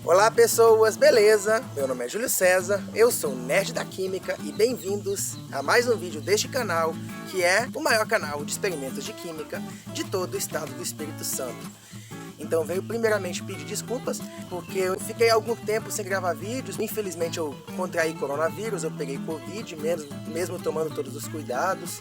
Olá pessoas, beleza? Meu nome é Júlio César, eu sou Nerd da Química e bem-vindos a mais um vídeo deste canal, que é o maior canal de experimentos de química de todo o estado do Espírito Santo. Então venho primeiramente pedir desculpas, porque eu fiquei algum tempo sem gravar vídeos. Infelizmente eu contraí coronavírus, eu peguei Covid, mesmo tomando todos os cuidados.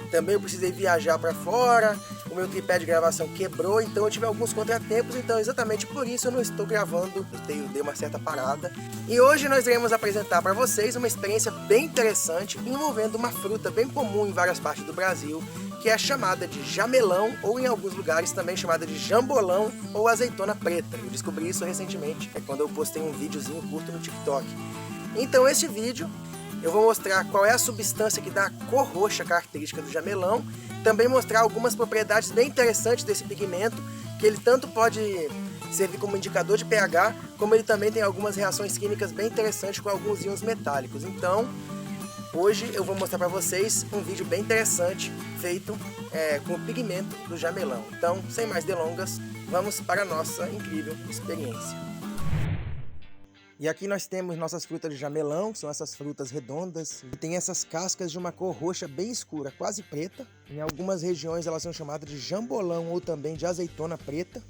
Também eu precisei viajar para fora, o meu tripé de gravação quebrou, então eu tive alguns contratempos, então exatamente por isso eu não estou gravando, eu dei uma certa parada. E hoje nós iremos apresentar para vocês uma experiência bem interessante envolvendo uma fruta bem comum em várias partes do Brasil, que é chamada de jamelão, ou em alguns lugares também chamada de jambolão ou azeitona preta. Eu descobri isso recentemente, quando eu postei um videozinho curto no TikTok. Então esse vídeo eu vou mostrar qual é a substância que dá a cor roxa característica do jamelão, também mostrar algumas propriedades bem interessantes desse pigmento, que ele tanto pode servir como indicador de pH, como ele também tem algumas reações químicas bem interessantes com alguns íons metálicos. Então, hoje eu vou mostrar para vocês um vídeo bem interessante feito com o pigmento do jamelão. Então, sem mais delongas, vamos para a nossa incrível experiência. E aqui nós temos nossas frutas de jamelão, que são essas frutas redondas, e tem essas cascas de uma cor roxa bem escura, quase preta. Em algumas regiões elas são chamadas de jambolão ou também de azeitona preta.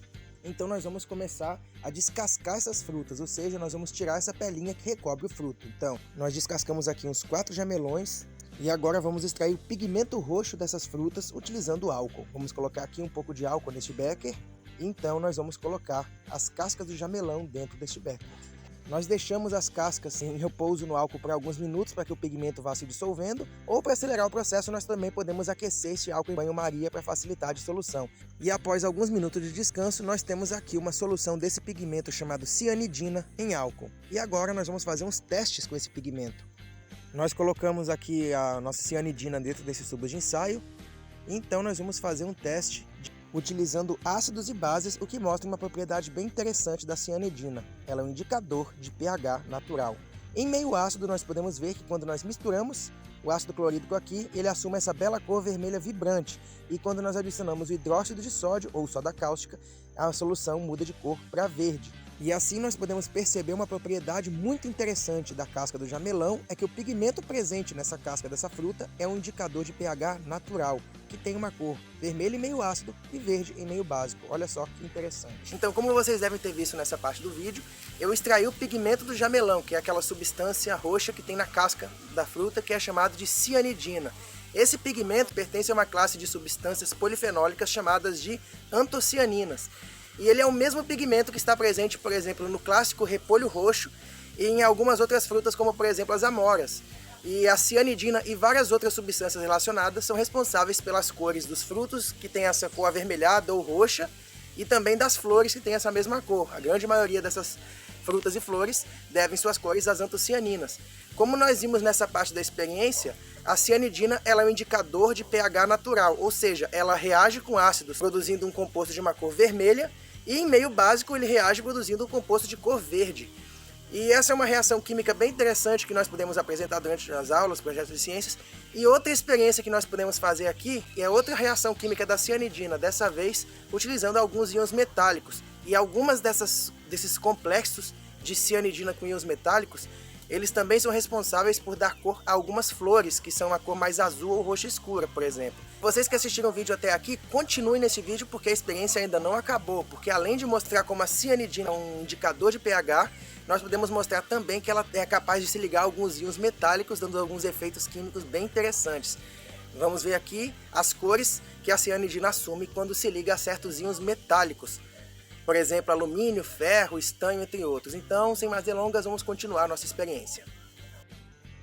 Então nós vamos começar a descascar essas frutas, ou seja, nós vamos tirar essa pelinha que recobre o fruto. Então, nós descascamos aqui uns 4 jamelões e agora vamos extrair o pigmento roxo dessas frutas utilizando álcool. Vamos colocar aqui um pouco de álcool neste becker, e então nós vamos colocar as cascas do jamelão dentro deste becker. Nós deixamos as cascas em repouso no álcool por alguns minutos para que o pigmento vá se dissolvendo, ou para acelerar o processo nós também podemos aquecer esse álcool em banho-maria para facilitar a dissolução. E após alguns minutos de descanso, nós temos aqui uma solução desse pigmento chamado cianidina em álcool. E agora nós vamos fazer uns testes com esse pigmento. Nós colocamos aqui a nossa cianidina dentro desses tubos de ensaio, então nós vamos fazer um teste utilizando ácidos e bases, o que mostra uma propriedade bem interessante da cianidina. Ela é um indicador de pH natural. Em meio ácido nós podemos ver que quando nós misturamos o ácido clorídrico aqui, ele assume essa bela cor vermelha vibrante, e quando nós adicionamos o hidróxido de sódio ou soda cáustica, a solução muda de cor para verde. E assim nós podemos perceber uma propriedade muito interessante da casca do jamelão, é que o pigmento presente nessa casca dessa fruta é um indicador de pH natural, que tem uma cor vermelho em meio ácido e verde em meio básico. Olha só que interessante. Então, como vocês devem ter visto nessa parte do vídeo, eu extraí o pigmento do jamelão, que é aquela substância roxa que tem na casca da fruta, que é chamado de cianidina. Esse pigmento pertence a uma classe de substâncias polifenólicas chamadas de antocianinas. E ele é o mesmo pigmento que está presente, por exemplo, no clássico repolho roxo e em algumas outras frutas, como por exemplo as amoras. E a cianidina e várias outras substâncias relacionadas são responsáveis pelas cores dos frutos, que tem essa cor avermelhada ou roxa, e também das flores, que tem essa mesma cor. A grande maioria dessas frutas e flores devem suas cores às antocianinas. Como nós vimos nessa parte da experiência, a cianidina ela é um indicador de pH natural, ou seja, ela reage com ácidos, produzindo um composto de uma cor vermelha, e em meio básico ele reage produzindo um composto de cor verde. E essa é uma reação química bem interessante que nós podemos apresentar durante as aulas, projetos de ciências. E outra experiência que nós podemos fazer aqui é outra reação química da cianidina, dessa vez utilizando alguns íons metálicos. E algumas desses complexos de cianidina com íons metálicos, eles também são responsáveis por dar cor a algumas flores, que são a cor mais azul ou roxa escura, por exemplo. Vocês que assistiram o vídeo até aqui, continuem nesse vídeo porque a experiência ainda não acabou, porque além de mostrar como a cianidina é um indicador de pH, nós podemos mostrar também que ela é capaz de se ligar a alguns íons metálicos, dando alguns efeitos químicos bem interessantes. Vamos ver aqui as cores que a cianidina assume quando se liga a certos íons metálicos. Por exemplo, alumínio, ferro, estanho, entre outros. Então, sem mais delongas, vamos continuar nossa experiência.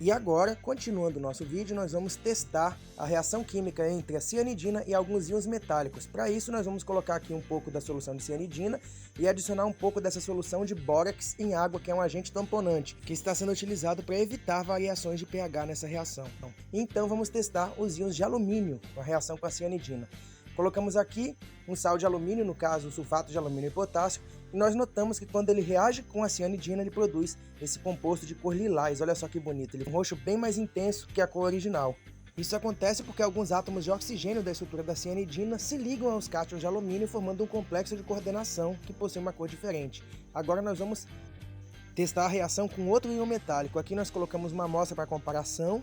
E agora, continuando o nosso vídeo, nós vamos testar a reação química entre a cianidina e alguns íons metálicos. Para isso, nós vamos colocar aqui um pouco da solução de cianidina e adicionar um pouco dessa solução de bórax em água, que é um agente tamponante, que está sendo utilizado para evitar variações de pH nessa reação. Então, vamos testar os íons de alumínio, a reação com a cianidina. Colocamos aqui um sal de alumínio, no caso o sulfato de alumínio e potássio, e nós notamos que quando ele reage com a cianidina, ele produz esse composto de cor lilás. Olha só que bonito, ele é um roxo bem mais intenso que a cor original. Isso acontece porque alguns átomos de oxigênio da estrutura da cianidina se ligam aos cátions de alumínio, formando um complexo de coordenação que possui uma cor diferente. Agora nós vamos testar a reação com outro íon metálico. Aqui nós colocamos uma amostra para comparação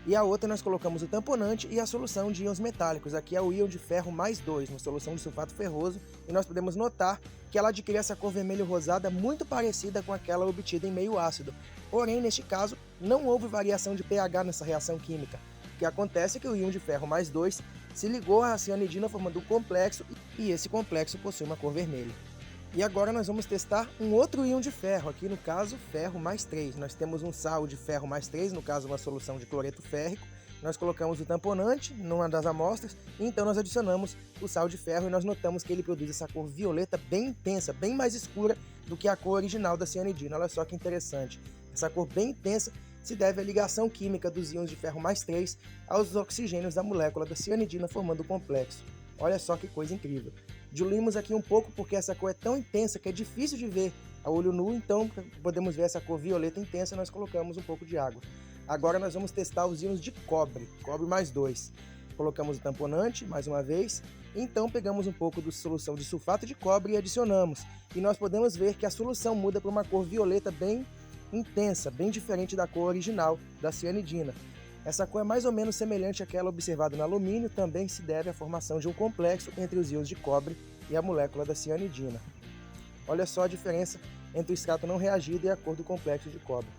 e a outra nós colocamos o tamponante e a solução de íons metálicos. Aqui é o íon de ferro mais 2, uma solução de sulfato ferroso, e nós podemos notar que ela adquire essa cor vermelho-rosada muito parecida com aquela obtida em meio ácido. Porém, neste caso, não houve variação de pH nessa reação química. O que acontece é que o íon de ferro mais 2 se ligou à cianidina formando um complexo, e esse complexo possui uma cor vermelha. E agora nós vamos testar um outro íon de ferro, aqui no caso ferro mais 3. Nós temos um sal de ferro mais 3, no caso uma solução de cloreto férrico. Nós colocamos o tamponante numa das amostras, e então nós adicionamos o sal de ferro e nós notamos que ele produz essa cor violeta bem intensa, bem mais escura do que a cor original da cianidina. Olha só que interessante. Essa cor bem intensa se deve à ligação química dos íons de ferro mais 3 aos oxigênios da molécula da cianidina formando o complexo. Olha só que coisa incrível. Diluímos aqui um pouco porque essa cor é tão intensa que é difícil de ver a olho nu, então podemos ver essa cor violeta intensa, nós colocamos um pouco de água. Agora nós vamos testar os íons de cobre mais 2. Colocamos o tamponante mais uma vez, então pegamos um pouco da solução de sulfato de cobre e adicionamos. E nós podemos ver que a solução muda para uma cor violeta bem intensa, bem diferente da cor original da cianidina. Essa cor é mais ou menos semelhante àquela observada no alumínio, também se deve à formação de um complexo entre os íons de cobre e a molécula da cianidina. Olha só a diferença entre o extrato não reagido e a cor do complexo de cobre.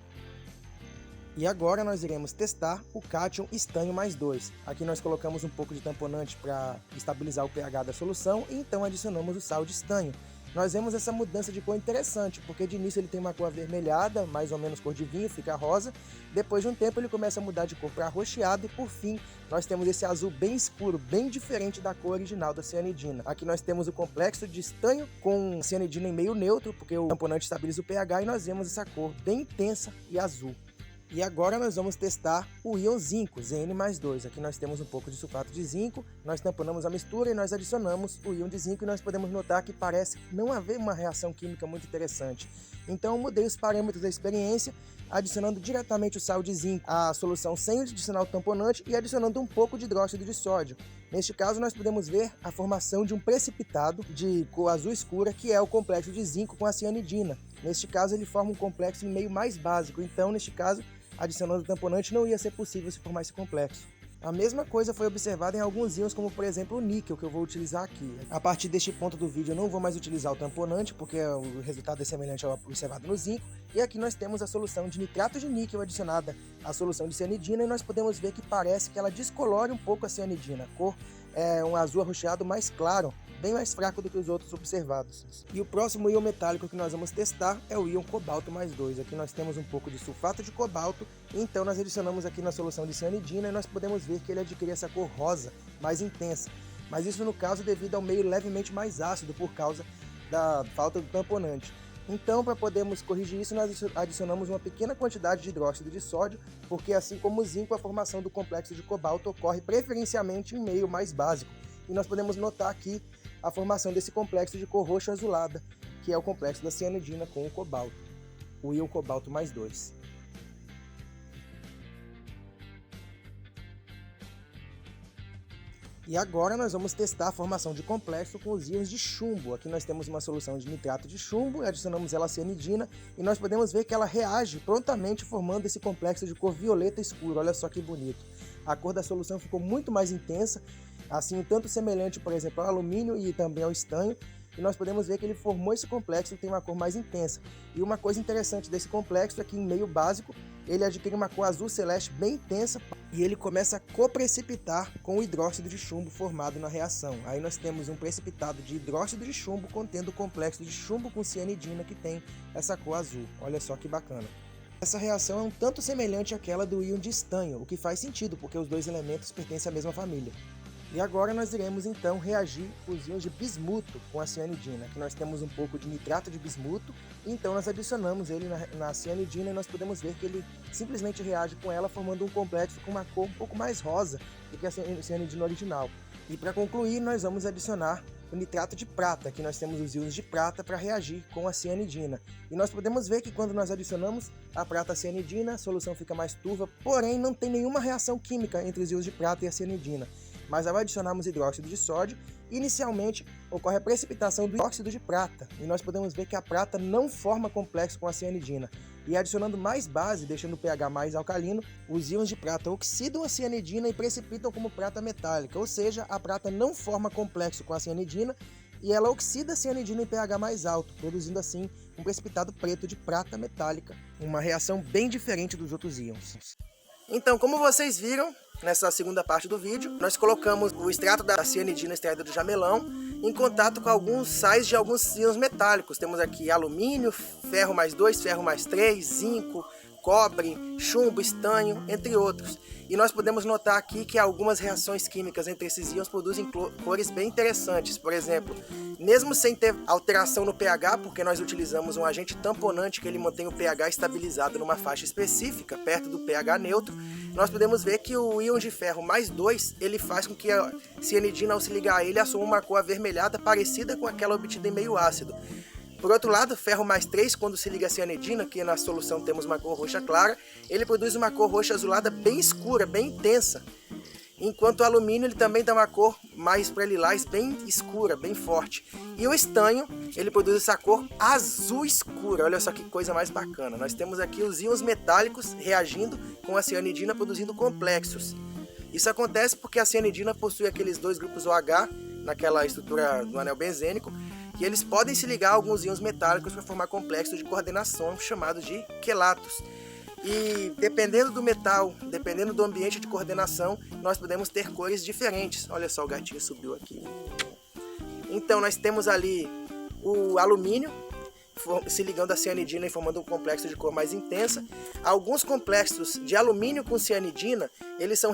E agora nós iremos testar o cátion estanho mais 2. Aqui nós colocamos um pouco de tamponante para estabilizar o pH da solução e então adicionamos o sal de estanho. Nós vemos essa mudança de cor interessante, porque de início ele tem uma cor avermelhada, mais ou menos cor de vinho, fica rosa. Depois de um tempo ele começa a mudar de cor para arroxeado e por fim nós temos esse azul bem escuro, bem diferente da cor original da cianidina. Aqui nós temos o complexo de estanho com cianidina em meio neutro, porque o tamponante estabiliza o pH, e nós vemos essa cor bem intensa e azul. E agora nós vamos testar o íon zinco, Zn mais 2. Aqui nós temos um pouco de sulfato de zinco, nós tamponamos a mistura e nós adicionamos o íon de zinco e nós podemos notar que parece não haver uma reação química muito interessante. Então eu mudei os parâmetros da experiência, adicionando diretamente o sal de zinco à solução sem adicionar o tamponante e adicionando um pouco de hidróxido de sódio. Neste caso nós podemos ver a formação de um precipitado de cor azul escura, que é o complexo de zinco com a cianidina. Neste caso ele forma um complexo em meio mais básico, então neste caso adicionando o tamponante não ia ser possível se formar esse complexo. A mesma coisa foi observada em alguns íons, como por exemplo o níquel, que eu vou utilizar aqui. A partir deste ponto do vídeo eu não vou mais utilizar o tamponante, porque o resultado é semelhante ao observado no zinco. E aqui nós temos a solução de nitrato de níquel adicionada à solução de cianidina, e nós podemos ver que parece que ela descolore um pouco a cianidina. A cor é um azul arroxeado mais claro, bem mais fraco do que os outros observados. E o próximo íon metálico que nós vamos testar é o íon cobalto mais 2. Aqui nós temos um pouco de sulfato de cobalto, então nós adicionamos aqui na solução de cianidina e nós podemos ver que ele adquire essa cor rosa mais intensa. Mas isso no caso devido ao meio levemente mais ácido por causa da falta do tamponante. Então, para podermos corrigir isso, nós adicionamos uma pequena quantidade de hidróxido de sódio, porque assim como o zinco, a formação do complexo de cobalto ocorre preferencialmente em meio mais básico. E nós podemos notar aqui a formação desse complexo de cor roxa azulada, que é o complexo da cianidina com o cobalto, o íon cobalto mais 2. E agora nós vamos testar a formação de complexo com os íons de chumbo. Aqui nós temos uma solução de nitrato de chumbo, adicionamos ela à cianidina e nós podemos ver que ela reage prontamente formando esse complexo de cor violeta escura. Olha só que bonito. A cor da solução ficou muito mais intensa, assim, tanto semelhante, por exemplo, ao alumínio e também ao estanho. E nós podemos ver que ele formou esse complexo e tem uma cor mais intensa. E uma coisa interessante desse complexo é que em meio básico ele adquire uma cor azul celeste bem intensa e ele começa a coprecipitar com o hidróxido de chumbo formado na reação. Aí nós temos um precipitado de hidróxido de chumbo contendo o complexo de chumbo com cianidina que tem essa cor azul. Olha só que bacana. Essa reação é um tanto semelhante àquela do íon de estanho, o que faz sentido porque os dois elementos pertencem à mesma família. E agora nós iremos então reagir os íons de bismuto com a cianidina. Aqui nós temos um pouco de nitrato de bismuto, então nós adicionamos ele na cianidina e nós podemos ver que ele simplesmente reage com ela formando um complexo com uma cor um pouco mais rosa do que a cianidina original. E para concluir nós vamos adicionar o nitrato de prata. Aqui nós temos os íons de prata para reagir com a cianidina. E nós podemos ver que quando nós adicionamos a prata à cianidina, a solução fica mais turva, porém não tem nenhuma reação química entre os íons de prata e a cianidina. mas ao adicionarmos hidróxido de sódio, inicialmente ocorre a precipitação do óxido de prata, e nós podemos ver que a prata não forma complexo com a cianidina. E adicionando mais base, deixando o pH mais alcalino, os íons de prata oxidam a cianidina e precipitam como prata metálica, ou seja, a prata não forma complexo com a cianidina e ela oxida a cianidina em pH mais alto, produzindo assim um precipitado preto de prata metálica, uma reação bem diferente dos outros íons. Então, como vocês viram, nessa segunda parte do vídeo, nós colocamos o extrato da cianidina extraída do jamelão em contato com alguns sais de alguns íons metálicos. Temos aqui alumínio, ferro mais 2, ferro mais 3, zinco, cobre, chumbo, estanho, entre outros. E nós podemos notar aqui que algumas reações químicas entre esses íons produzem cores bem interessantes. Por exemplo, mesmo sem ter alteração no pH, porque nós utilizamos um agente tamponante que ele mantém o pH estabilizado numa faixa específica, perto do pH neutro, nós podemos ver que o íon de ferro mais 2, ele faz com que a cianidina, ao se ligar a ele, assuma uma cor avermelhada parecida com aquela obtida em meio ácido. Por outro lado, ferro mais 3, quando se liga a cianidina, que na solução temos uma cor roxa clara, ele produz uma cor roxa azulada bem escura, bem intensa. Enquanto o alumínio ele também dá uma cor mais para lilás, bem escura, bem forte. E o estanho, ele produz essa cor azul escura. Olha só que coisa mais bacana. Nós temos aqui os íons metálicos reagindo com a cianidina, produzindo complexos. Isso acontece porque a cianidina possui aqueles dois grupos OH naquela estrutura do anel benzênico, e eles podem se ligar a alguns íons metálicos para formar complexos de coordenação chamados de quelatos. E dependendo do metal, dependendo do ambiente de coordenação, nós podemos ter cores diferentes. Olha só, o gatinho subiu aqui. Então nós temos ali o alumínio se ligando a cianidina e formando um complexo de cor mais intensa. Alguns complexos de alumínio com cianidina, eles são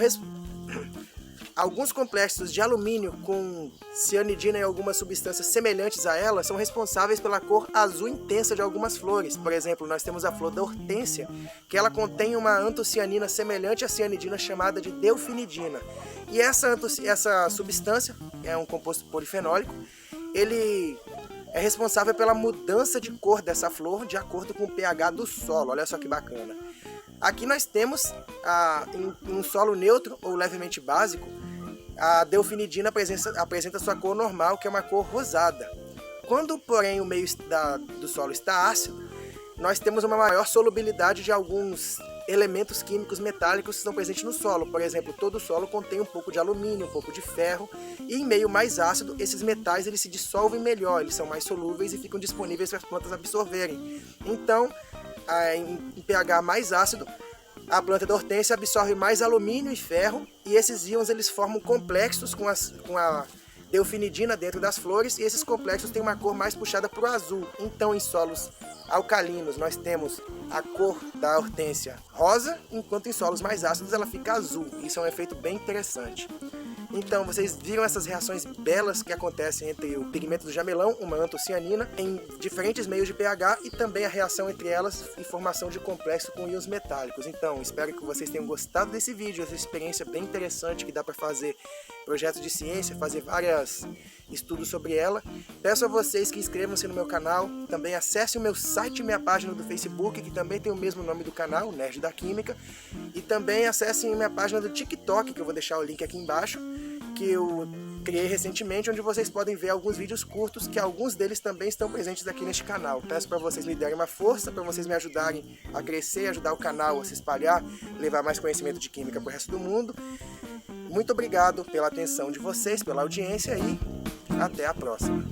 Alguns complexos de alumínio com cianidina e algumas substâncias semelhantes a ela são responsáveis pela cor azul intensa de algumas flores. Por exemplo, nós temos a flor da hortênsia, que ela contém uma antocianina semelhante à cianidina chamada de delfinidina. E essa substância é um composto polifenólico, ele é responsável pela mudança de cor dessa flor de acordo com o pH do solo. Olha só que bacana. Aqui nós temos, em um solo neutro ou levemente básico, a delfinidina apresenta sua cor normal, que é uma cor rosada. Quando, porém, o meio do solo está ácido, nós temos uma maior solubilidade de alguns elementos químicos metálicos que estão presentes no solo. Por exemplo, todo o solo contém um pouco de alumínio, um pouco de ferro, e em meio mais ácido, esses metais eles se dissolvem melhor, eles são mais solúveis e ficam disponíveis para as plantas absorverem. Então, em pH mais ácido, a planta da hortênsia absorve mais alumínio e ferro, e esses íons eles formam complexos com a delfinidina dentro das flores, e esses complexos têm uma cor mais puxada para o azul. Então, em solos alcalinos, nós temos a cor da hortênsia rosa, enquanto em solos mais ácidos ela fica azul. Isso é um efeito bem interessante. Então, vocês viram essas reações belas que acontecem entre o pigmento do jamelão, uma antocianina, em diferentes meios de pH, e também a reação entre elas e formação de complexo com íons metálicos. Então, espero que vocês tenham gostado desse vídeo, essa experiência bem interessante que dá para fazer projetos de ciência, fazer vários estudos sobre ela. Peço a vocês que inscrevam-se no meu canal, também acessem o meu site e minha página do Facebook, que também tem o mesmo nome do canal, Nerd da Química, e também acessem minha página do TikTok, que eu vou deixar o link aqui embaixo, que eu criei recentemente, onde vocês podem ver alguns vídeos curtos, que alguns deles também estão presentes aqui neste canal. Peço para vocês me darem uma força, para vocês me ajudarem a crescer, ajudar o canal a se espalhar, levar mais conhecimento de química para o resto do mundo. Muito obrigado pela atenção de vocês, pela audiência, e até a próxima.